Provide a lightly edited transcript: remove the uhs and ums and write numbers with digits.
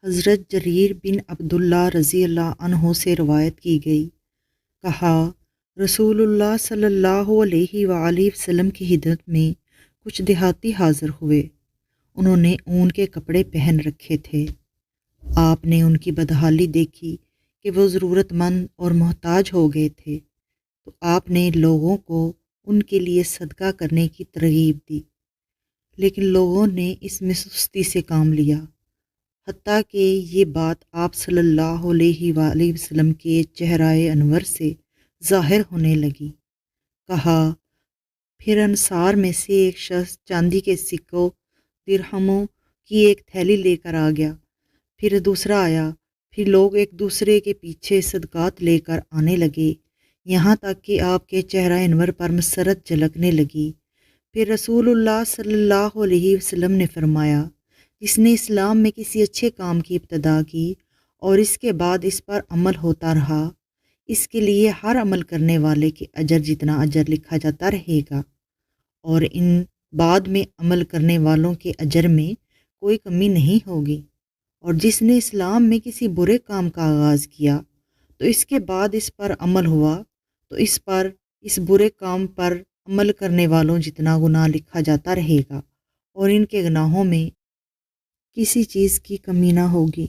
حضرت جریر بن عبداللہ رضی اللہ عنہ سے روایت کی گئی، کہا رسول اللہ صلی اللہ علیہ وآلہ وسلم کی خدمت میں کچھ دیہاتی حاضر ہوئے۔ انہوں نے اون کے کپڑے پہن رکھے تھے۔ آپ نے ان کی بدحالی دیکھی کہ وہ ضرورت مند اور محتاج ہو گئے تھے، تو آپ نے لوگوں کو ان کے لیے صدقہ کرنے کی ترغیب دی، لیکن لوگوں نے اس میں سستی سے کام لیا، حتیٰ کہ یہ بات آپ صلی اللہ علیہ وآلہ وسلم کے چہرہ انور سے ظاہر ہونے لگی۔ کہا پھر انصار میں سے ایک شخص چاندی کے سکوں درہموں کی ایک تھیلی لے کر آ گیا، پھر دوسرا آیا، پھر لوگ ایک دوسرے کے پیچھے صدقات لے کر آنے لگے، یہاں تک کہ آپ کے چہرہ انور پر مسرت جھلکنے لگی۔ پھر رسول اللہ صلی اللہ علیہ وسلم نے فرمایا، جس نے اسلام میں کسی اچھے کام کی ابتدا کی اور اس کے بعد اس پر عمل ہوتا رہا، اس کے لیے ہر عمل کرنے والے کے اجر جتنا اجر لکھا جاتا رہے گا، اور ان بعد میں عمل کرنے والوں کے اجر میں کوئی کمی نہیں ہوگی۔ اور جس نے اسلام میں کسی برے کام کا آغاز کیا تو اس کے بعد اس پر عمل ہوا، تو اس برے کام پر عمل کرنے والوں جتنا گناہ لکھا جاتا رہے گا، اور ان کے گناہوں میں کسی چیز کی کمی نہ ہوگی۔